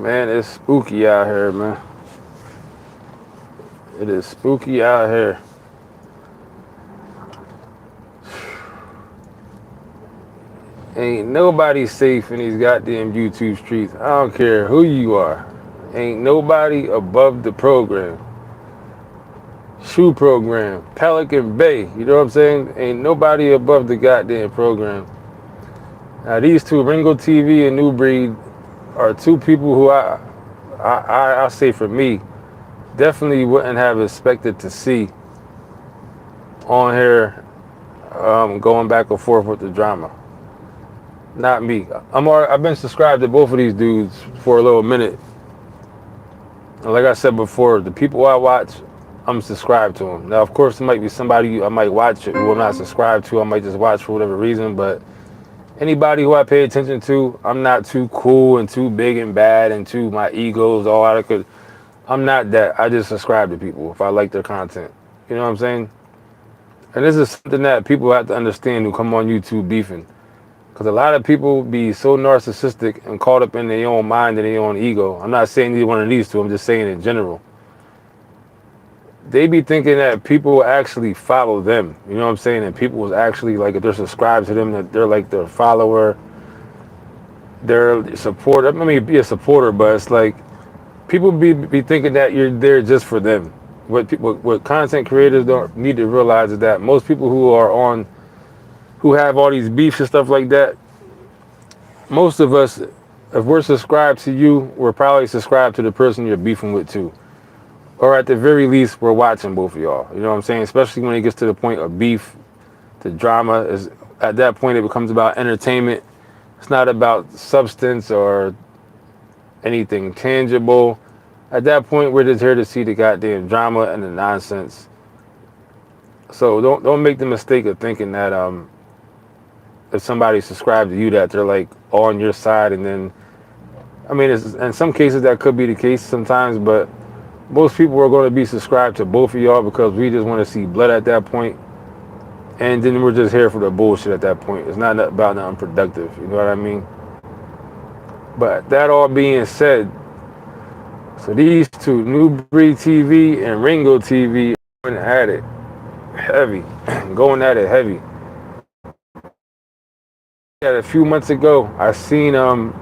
Man, it's spooky out here, man. It is spooky out here. Ain't nobody safe in these goddamn YouTube streets. I don't care who you are. Ain't nobody above the program. Shoe program, Pelican Bay. You know what I'm saying? Ain't nobody above the goddamn program. Now these two, Ringo TV and NuBreed, are two people who I say for me, definitely wouldn't have expected to see on here, going back and forth with the drama. Not me. I've been subscribed to both of these dudes for a little minute. And like I said before, the people I watch, I'm subscribed to them. Now, of course, there might be somebody I might watch it who I'm not subscribed to. I might just watch for whatever reason. But anybody who I pay attention to, I'm not too cool and too big and bad and too my ego's all out of control. I'm not that. I just subscribe to people if I like their content. You know what I'm saying? And this is something that people have to understand who come on YouTube beefing. Because a lot of people be so narcissistic and caught up in their own mind and their own ego. I'm not saying either one of these two, I'm just saying in general. They be thinking that people actually follow them. You know what I'm saying? And people was actually, like, if they're subscribed to them, that they're like their follower, their supporter. I mean, be a supporter, but it's like, people be thinking that you're there just for them. What content creators don't need to realize is that most people who have all these beefs and stuff like that, most of us, if we're subscribed to you, we're probably subscribed to the person you're beefing with too. Or at the very least, we're watching both of y'all. You know what I'm saying? Especially when it gets to the point of beef, the drama is at that point it becomes about entertainment. It's not about substance or anything tangible. At that point, we're just here to see the goddamn drama and the nonsense. So don't make the mistake of thinking that if somebody subscribed to you that they're like on your side, and then I mean, in some cases that could be the case sometimes, but most people are going to be subscribed to both of y'all because we just want to see blood at that point, and then we're just here for the bullshit at that point. It's not about nothing productive, you know what I mean? But that all being said, so these two, NuBreed TV and Ringo TV, going at it heavy, going at it heavy. Yeah, a few months ago, I seen like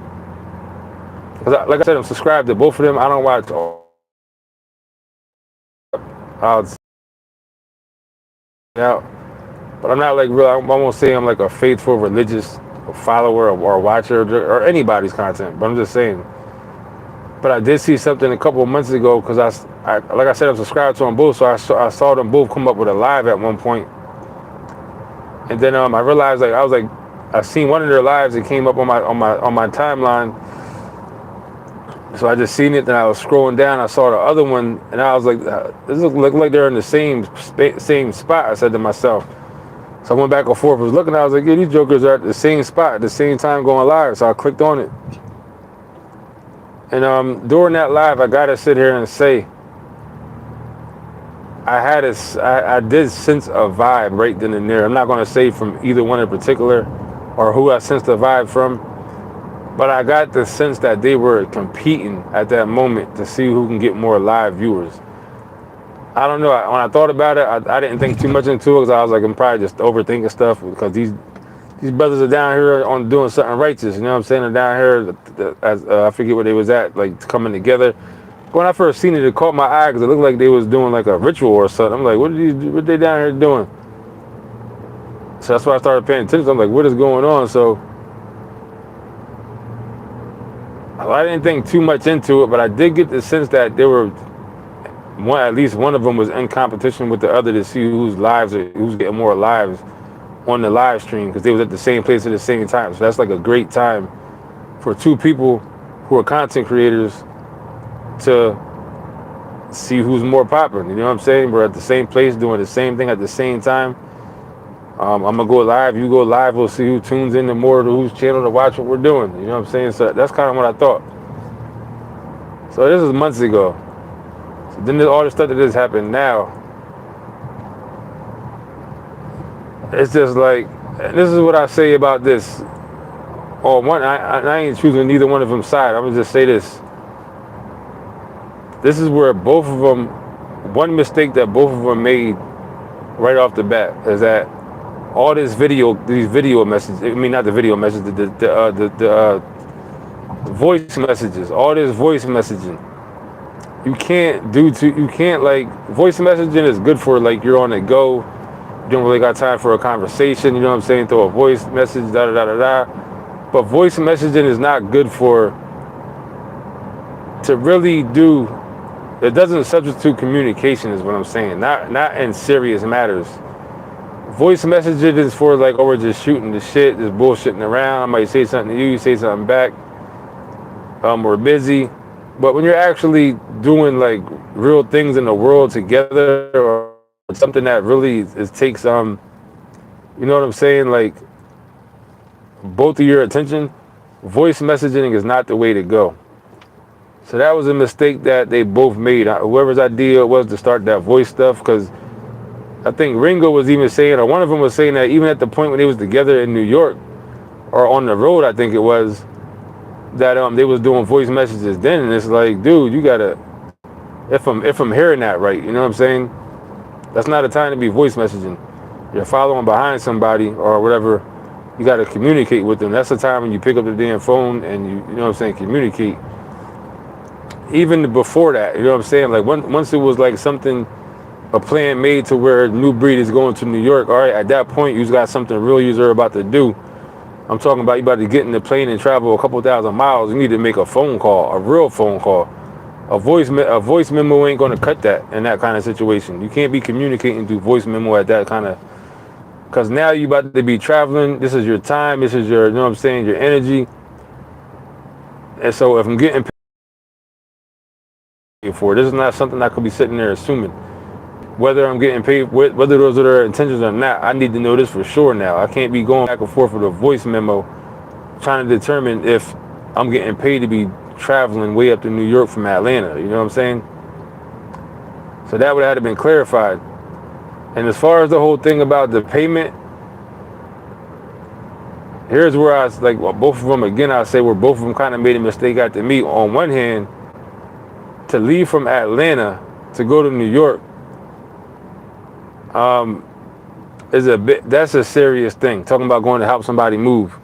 I said, I'm subscribed to both of them. I don't watch all. I'll out, but I'm not like real. I won't say I'm like a faithful religious follower or watcher or anybody's content. But I'm just saying. But I did see something a couple of months ago because like I said, I'm subscribed to them both, so I saw them both come up with a live at one point, and then I realized I seen one of their lives that came up on my timeline. So I just seen it, then I was scrolling down, I saw the other one, and I was like, this look like they're in the same spot, I said to myself. So I went back and forth, was looking, I was like, yeah, these jokers are at the same spot, at the same time going live, so I clicked on it. And during that live, I gotta sit here and say, I did sense a vibe right then and there. I'm not gonna say from either one in particular, or who I sensed the vibe from, but I got the sense that they were competing at that moment to see who can get more live viewers. I don't know. When I thought about it, I didn't think too much into it because I was like, I'm probably just overthinking stuff because these brothers are down here on doing something righteous. You know what I'm saying? They're down here, I forget where they was at, like coming together. When I first seen it, it caught my eye because it looked like they was doing like a ritual or something. I'm like, what they down here doing? So that's why I started paying attention. I'm like, what is going on? So I didn't think too much into it, but I did get the sense that there were at least one of them was in competition with the other to see who's getting more lives on the live stream because they was at the same place at the same time. So that's like a great time for two people who are content creators to see who's more popular. You know what I'm saying? We're at the same place doing the same thing at the same time. I'm gonna go live, you go live, we'll see who tunes in to more to whose channel to watch what we're doing. You know what I'm saying? So that's kind of what I thought. So this is months ago. So then all the stuff that just happened now, it's just like, and this is what I say about this. I ain't choosing neither one of them side. I'm gonna just say this. this is where both of them, one mistake that both of them made right off the bat is that all these video messages, I mean not the video messages, the voice messages, all this voice messaging, you can't like, voice messaging is good for like you're on the go, you don't really got time for a conversation, you know what I'm saying, throw a voice message, da da da da da. But voice messaging is not good for, to really do, it doesn't substitute communication is what I'm saying, not in serious matters. Voice messaging is for like, oh, we're just shooting the shit, just bullshitting around, I might say something to you, you say something back, we're busy. But when you're actually doing like real things in the world together, or something that really takes you know what I'm saying, like both of your attention, voice messaging is not the way to go. So that was a mistake that they both made. Whoever's idea it was to start that voice stuff, because I think Ringo was even saying, or one of them was saying that even at the point when they was together in New York or on the road, I think it was, that they was doing voice messages then, and it's like, dude, you gotta, if I'm hearing that right, you know what I'm saying? That's not a time to be voice messaging. You're following behind somebody or whatever, you gotta communicate with them. That's the time when you pick up the damn phone and you know what I'm saying, communicate. Even before that, you know what I'm saying? Like once it was like something, a plan made to where NuBreed is going to New York, all right, at that point you got something real you're about to do. I'm talking about you about to get in the plane and travel a couple thousand miles. You need to make a phone call, a real phone call. A voice memo ain't gonna cut that in that kind of situation. You can't be communicating through voice memo at that kind of, because now you about to be traveling. This is your time. This is your, you know what I'm saying, your energy. And so if I'm getting paid for it, this is not something I could be sitting there assuming. Whether I'm getting paid, whether those are their intentions or not, I need to know this for sure now. I can't be going back and forth with a voice memo trying to determine if I'm getting paid to be traveling way up to New York from Atlanta. You know what I'm saying? So that would have been clarified. And as far as the whole thing about the payment, here's where I was like, well, both of them, again, I say where both of them kind of made a mistake after me. On one hand, to leave from Atlanta to go to New York, is a bit, that's a serious thing. Talking about going to help somebody move.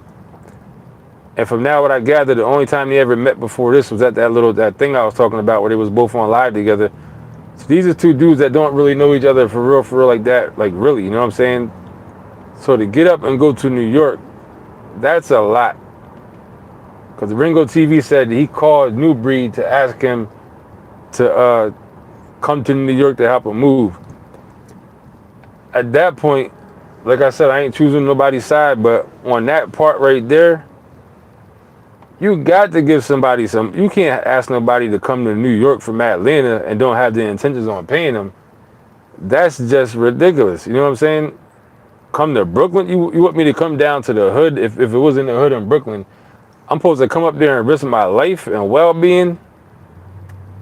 And from now, what I gathered, the only time they ever met before this was at that thing I was talking about where they was both on live together. So these are two dudes that don't really know each other for real like that, like really, you know what I'm saying? So to get up and go to New York, that's a lot. Because Ringo TV said he called NuBreed to ask him to come to New York to help him move. At that point, like I said, I ain't choosing nobody's side, but on that part right there, you got to give somebody some, you can't ask nobody to come to New York from Atlanta and don't have the intentions on paying them. That's just ridiculous. You know what I'm saying? Come to Brooklyn? You want me to come down to the hood? If it was in the hood in Brooklyn, I'm supposed to come up there and risk my life and well-being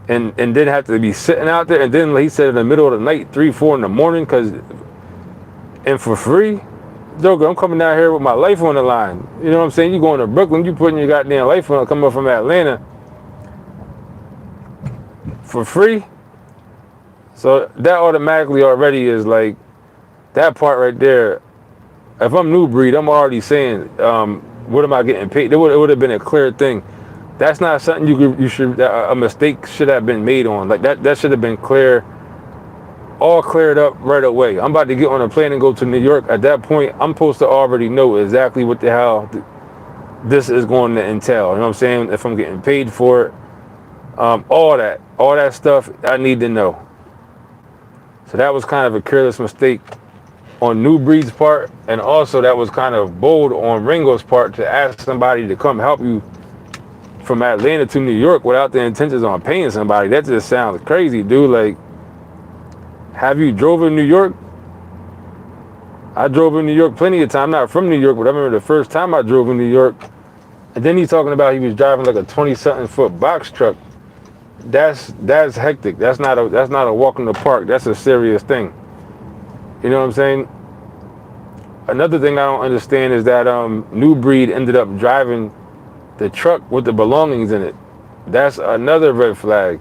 and then have to be sitting out there, and then he said in the middle of the night, 3, 4 in the morning, and for free? Joker, I'm coming down here with my life on the line. You know what I'm saying? You going to Brooklyn, you putting your goddamn life on, coming up from Atlanta for free? So that automatically already is like, that part right there, if I'm NuBreed, I'm already saying, what am I getting paid? It would have been a clear thing. That's not something you should, a mistake should have been made on. Like that should have been clear, all cleared up right away. I'm about to get on a plane and go to New York. At that point, I'm supposed to already know exactly what the hell this is going to entail. You know what I'm saying? If I'm getting paid for it, all that stuff, I need to know. So that was kind of a careless mistake on NuBreed's part, and also that was kind of bold on Ringo's part to ask somebody to come help you from Atlanta to New York without the intentions on paying somebody. That just sounds crazy, dude. Like, have you drove in New York? I drove in New York plenty of times. I'm not from New York, but I remember the first time I drove in New York. And then he's talking about he was driving like a 20-something foot box truck. That's hectic. That's not a walk in the park. That's a serious thing. You know what I'm saying? Another thing I don't understand is that NuBreed ended up driving the truck with the belongings in it. That's another red flag.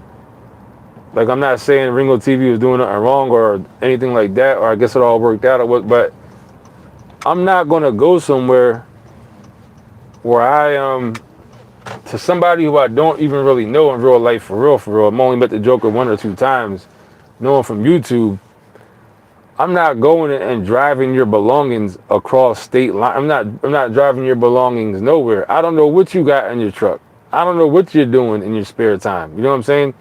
Like, I'm not saying Ringo TV was doing nothing wrong or anything like that, or I guess it all worked out or what, but I'm not gonna go somewhere where to somebody who I don't even really know in real life, for real. I'm only met the Joker one or two times, knowing from YouTube. I'm not going and driving your belongings across state line. I'm not driving your belongings nowhere. I don't know what you got in your truck. I don't know what you're doing in your spare time. You know what I'm saying?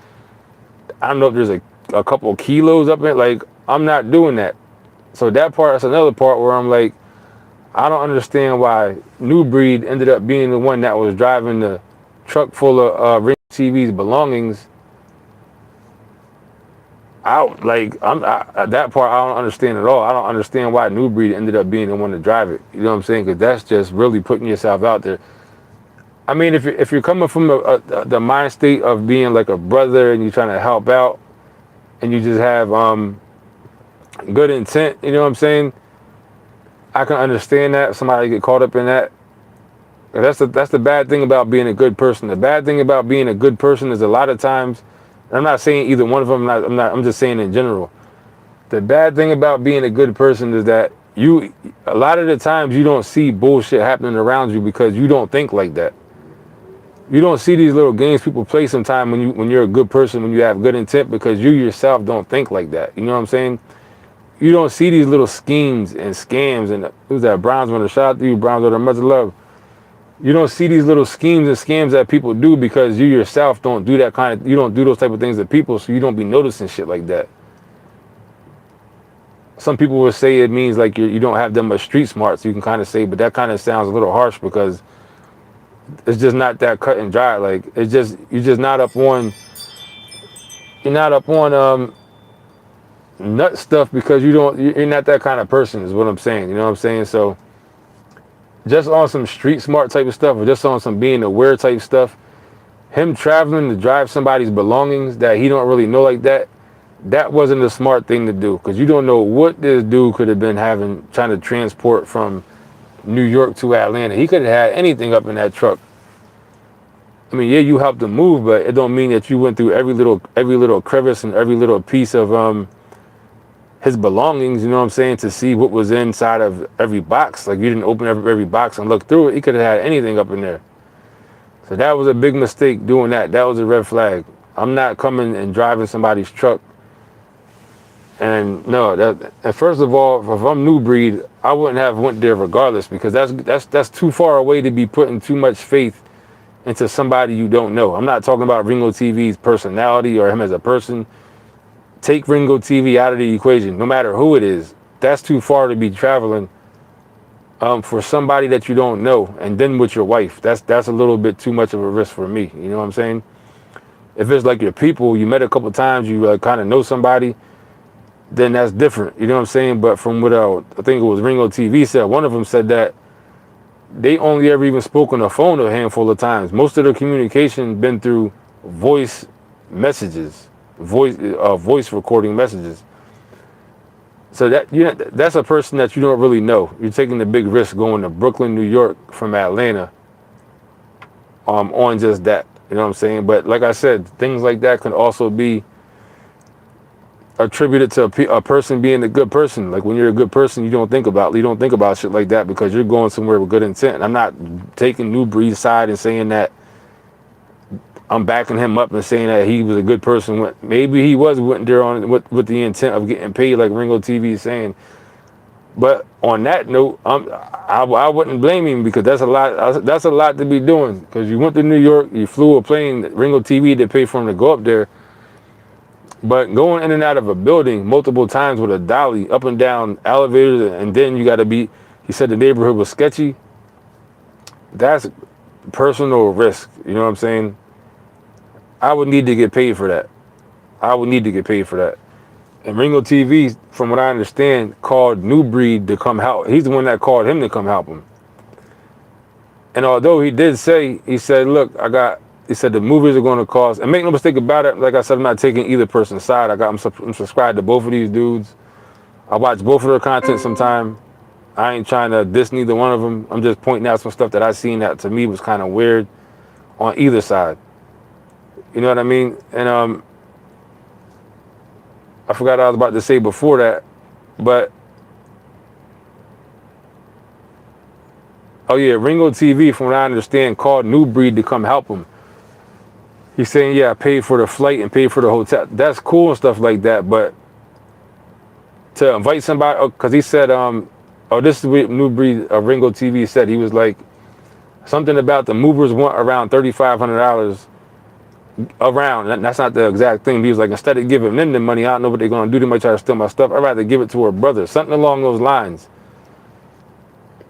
I don't know if there's a couple kilos up in it. Like, I'm not doing that. So that's another part where I'm like, I don't understand why NuBreed ended up being the one that was driving the truck full of Ring TV's belongings out. Like, at that part, I don't understand at all. I don't understand why NuBreed ended up being the one to drive it. You know what I'm saying? Because that's just really putting yourself out there. I mean, if you're coming from the mind state of being like a brother and you're trying to help out and you just have good intent, you know what I'm saying? I can understand that somebody get caught up in that. That's the bad thing about being a good person. The bad thing about being a good person is a lot of times, I'm not saying either one of them. I'm just saying in general. The bad thing about being a good person is that a lot of the times you don't see bullshit happening around you because you don't think like that. You don't see these little games people play sometimes when you're a good person, when you have good intent, because you yourself don't think like that. You know what I'm saying? You don't see these little schemes and scams and who's that? Browns runner, shout out to you, Browns runner, much love. You don't see these little schemes and scams that people do because you yourself don't do you don't do those type of things to people, so you don't be noticing shit like that. Some people will say it means like you don't have that much street smarts, you can kind of say, but that kind of sounds a little harsh because it's just not that cut and dry. Like, you're not up on nut stuff because you're not that kind of person is what I'm saying. You know what I'm saying? So just on some street smart type of stuff or just on some being aware type stuff, him traveling to drive somebody's belongings that he don't really know like that wasn't a smart thing to do because you don't know what this dude could have been trying to transport from New York to Atlanta. He could have had anything up in that truck. I mean, yeah, you helped him move, but it don't mean that you went through every little crevice and every little piece of his belongings, you know what I'm saying, to see what was inside of every box. Like, you didn't open every box and look through it. He could have had anything up in there. So that was a big mistake doing that. That was a red flag. I'm not coming and driving somebody's truck. And no, and first of all, if I'm NuBreed, I wouldn't have went there regardless because that's too far away to be putting too much faith into somebody you don't know. I'm not talking about Ringo TV's personality or him as a person. Take Ringo TV out of the equation, no matter who it is. That's too far to be traveling for somebody that you don't know, and then with your wife. That's a little bit too much of a risk for me. You know what I'm saying? If it's like your people, you met a couple times, you kind of know somebody, then that's different. You know what I'm saying? But from what I think it was Ringo TV said, one of them said that they only ever even spoke on the phone a handful of times. Most of their communication been through voice messages, voice recording messages. So that's a person that you don't really know. You're taking the big risk going to Brooklyn, New York from Atlanta on just that. You know what I'm saying? But like I said, things like that can also be attributed to a person being a good person. Like, when you're a good person, you don't think about shit like that because you're going somewhere with good intent. I'm not taking NuBreed's side and saying that I'm backing him up and saying that he was a good person. Maybe he went there with the intent of getting paid, like Ringo TV is saying. But on that note, I wouldn't blame him because that's a lot. That's a lot to be doing because you went to New York, you flew a plane. Ringo TV to pay for him to go up there. But going in and out of a building multiple times with a dolly, up and down elevators, and then you got to be, he said the neighborhood was sketchy. That's personal risk. You know what I'm saying? I would need to get paid for that. And Ringo TV, from what I understand, called NuBreed to come help. He's the one that called him to come help him. And although he did say, he said, look, he said the movies are going to cost, and make no mistake about it, like I said, I'm not taking either person's side. I'm subscribed to both of these dudes. I watch both of their content sometime. I ain't trying to diss neither one of them. I'm just pointing out some stuff that I seen that to me was kind of weird on either side. You know what I mean? And I forgot what I was about to say before that, but oh yeah, Ringo TV, from what I understand, called NuBreed to come help him. He's saying, yeah, I paid for the flight and paid for the hotel. That's cool and stuff like that, but to invite somebody, because he said, oh, this is what NuBreed, Ringo TV said. He was like, something about the movers want around $3,500 around. That's not the exact thing. He was like, instead of giving them the money, I don't know what they're going to do. They might try to steal my stuff. I'd rather give it to her brother. Something along those lines.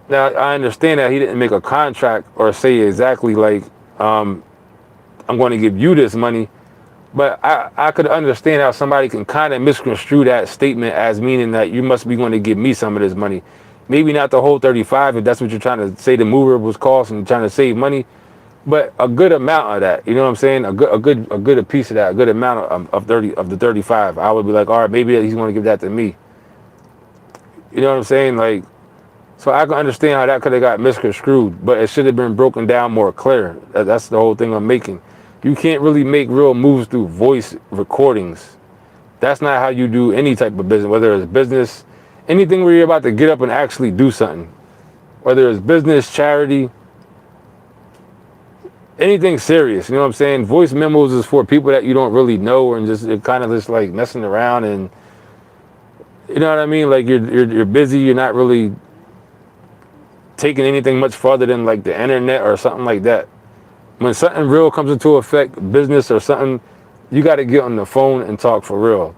Now, I understand that he didn't make a contract or say exactly like, I'm going to give you this money. But I could understand how somebody can kind of misconstrue that statement as meaning that you must be going to give me some of this money. Maybe not the whole 35 if that's what you're trying to say the mover was costing, trying to save money, but a good amount of that. You know what I'm saying? A good piece of that, a good amount of the 35. I would be like, all right, maybe he's going to give that to me. You know what I'm saying? Like, so I can understand how that could have got misconstrued, but it should have been broken down more clear. That's the whole thing I'm making. You can't really make real moves through voice recordings. That's not how you do any type of business, whether it's business, anything where you're about to get up and actually do something. Whether it's business, charity, anything serious, you know what I'm saying? Voice memos is for people that you don't really know and just kind of just like messing around and, you know what I mean? Like you're busy, you're not really taking anything much farther than like the internet or something like that. When something real comes into effect, business or something, you got to get on the phone and talk for real.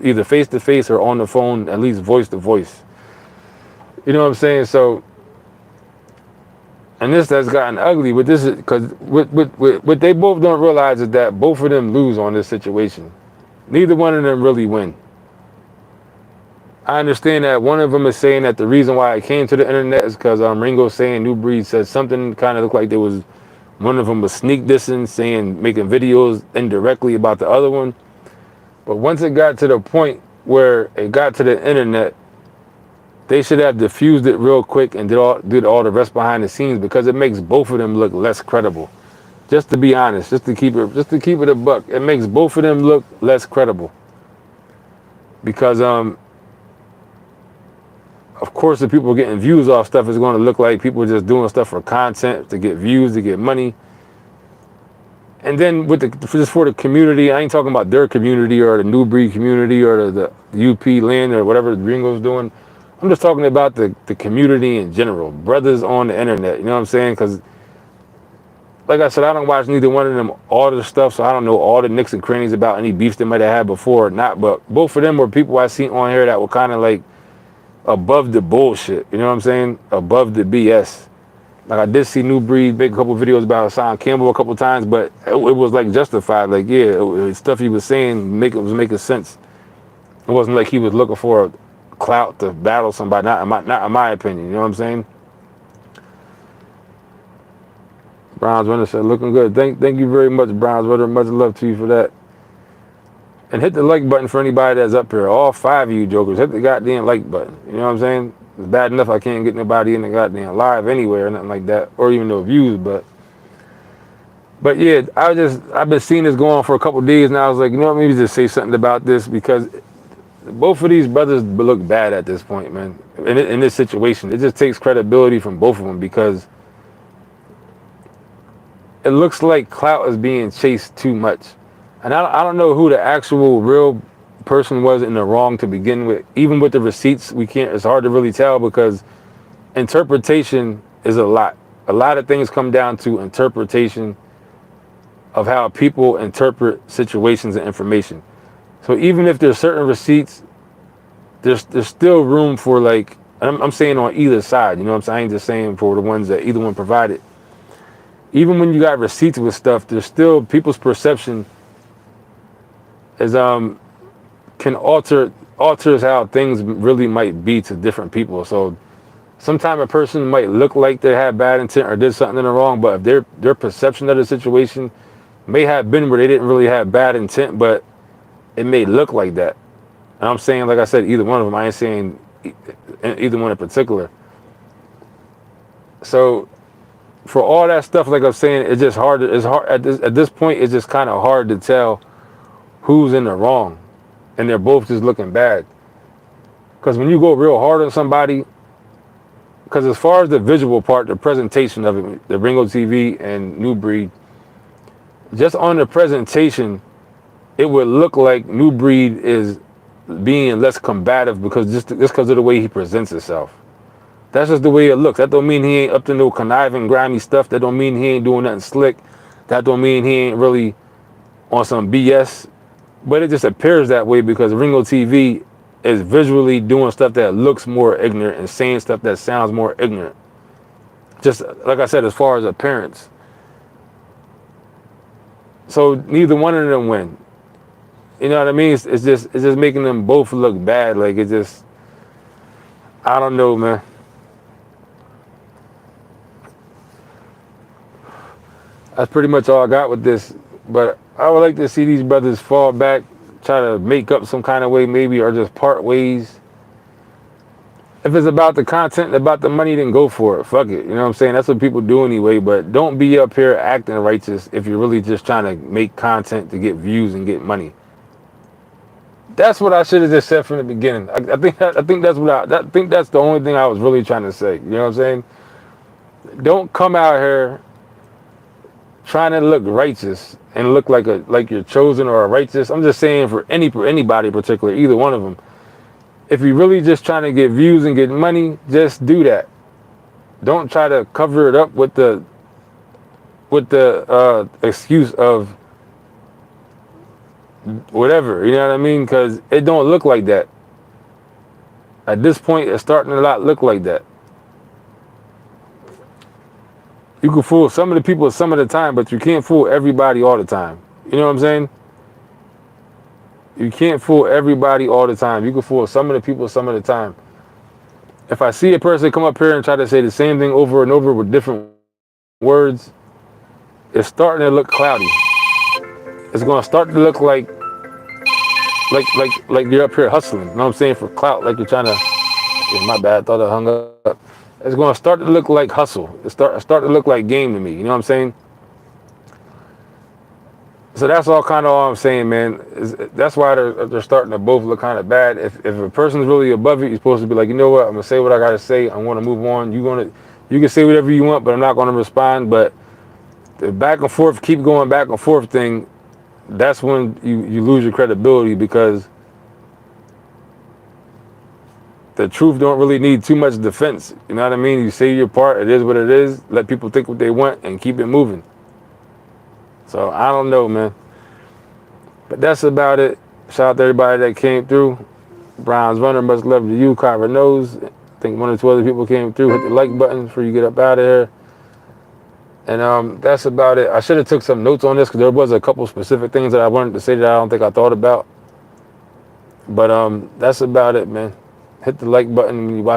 Either face to face or on the phone, at least voice to voice. You know what I'm saying? So, and this has gotten ugly, but this is because what they both don't realize is that both of them lose on this situation. Neither one of them really win. I understand that one of them is saying that the reason why I came to the internet is because Ringo saying NuBreed said something kind of looked like there was. One of them was sneak dissing, saying, making videos indirectly about the other one. But once it got to the point where it got to the internet, they should have diffused it real quick and did all the rest behind the scenes, because it makes both of them look less credible. Just to be honest, just to keep it a buck, it makes both of them look less credible. Because of course, if people are getting views off stuff, it's going to look like people are just doing stuff for content, to get views, to get money. And then just for the community, I ain't talking about their community or the NuBreed community or the UP land or whatever Ringo's doing. I'm just talking about the community in general, brothers on the internet. You know what I'm saying? Because, like I said, I don't watch neither one of them all the stuff, so I don't know all the nicks and crannies about any beefs they might have had before or not. But both of them were people I seen on here that were kind of like above the bullshit, you know what I'm saying? Above the BS. Like I did see NuBreed make a couple videos about Hassan Campbell a couple times, but it was like justified. Like, yeah, stuff he was saying was making sense. It wasn't like he was looking for clout to battle somebody. Not in my opinion. You know what I'm saying? Browns Runner said, looking good. Thank you very much, Browns Runner. Much love to you for that. And hit the like button for anybody that's up here. All 5 of you jokers, hit the goddamn like button. You know what I'm saying? It's bad enough I can't get nobody in the goddamn live anywhere or nothing like that, or even no views. But yeah, I've been seeing this go on for a couple of days now. I was like, you know what? Maybe just say something about this, because both of these brothers look bad at this point, man. In this situation, it just takes credibility from both of them, because it looks like clout is being chased too much. And I don't know who the actual real person was in the wrong to begin with. Even with the receipts, it's hard to really tell, because interpretation is a lot. A lot of things come down to interpretation of how people interpret situations and information. So even if there's certain receipts, there's still room for, like, and I'm saying on either side, you know what I'm saying? I ain't just saying for the ones that either one provided. Even when you got receipts with stuff, there's still people's perception is can alters how things really might be to different people. So sometimes a person might look like they had bad intent or did something wrong, but if their perception of the situation may have been where they didn't really have bad intent, but it may look like that. And I'm saying, like I said, either one of them. I ain't saying either one in particular. So for all that stuff, like I'm saying, it's just hard. It's hard at this point. It's just kind of hard to tell who's in the wrong. and they're both just looking bad. Because when you go real hard on somebody, because as far as the visual part, the presentation of it, the Ringo TV and NuBreed, just on the presentation, it would look like NuBreed is being less combative because just because of the way he presents himself. That's just the way it looks. That don't mean he ain't up to no conniving, grimy stuff. That don't mean he ain't doing nothing slick. That don't mean he ain't really on some BS. But it just appears that way because Ringo TV is visually doing stuff that looks more ignorant and saying stuff that sounds more ignorant. Just like I said, as far as appearance. So neither one of them win. You know what I mean? It's just making them both look bad. Like it just, I don't know, man. That's pretty much all I got with this. But I would like to see these brothers fall back, try to make up some kind of way, maybe, or just part ways. If it's about the content, about the money, then go for it. Fuck it. You know what I'm saying? That's what people do anyway. But don't be up here acting righteous if you're really just trying to make content to get views and get money. That's what I should have just said from the beginning. I think that's the only thing I was really trying to say. You know what I'm saying? Don't come out here trying to look righteous and look like you're chosen or a righteous. I'm just saying for anybody in particular, either one of them. If you're really just trying to get views and get money, just do that. Don't try to cover it up with the excuse of whatever. You know what I mean? Because it don't look like that. At this point, it's starting to not look like that. You can fool some of the people some of the time, but you can't fool everybody all the time. You know what I'm saying? You can't fool everybody all the time. You can fool some of the people some of the time. If I see a person come up here and try to say the same thing over and over with different words, it's starting to look cloudy. It's going to start to look like you're up here hustling. You know what I'm saying? For clout, like you're trying to. Yeah, my bad. Thought I hung up. It's going to start to look like hustle. It start to look like game to me. You know what I'm saying? So that's all kind of all I'm saying, man. That's why they're starting to both look kind of bad. If a person's really above it, you're supposed to be like, you know what? I'm gonna say what I gotta say. I want to move on. You can say whatever you want, but I'm not gonna respond. But the back and forth, keep going back and forth thing, that's when you lose your credibility because the truth don't really need too much defense. You know what I mean? You say your part. It is what it is. Let people think what they want and keep it moving. So I don't know, man. But that's about it. Shout out to everybody that came through. Brown's Runner, much love to you. Carver knows. I think one or two other people came through. Hit the like button before you get up out of here. And that's about it. I should have took some notes on this because there was a couple specific things that I wanted to say that I don't think I thought about. But that's about it, man. Hit the like button when you watch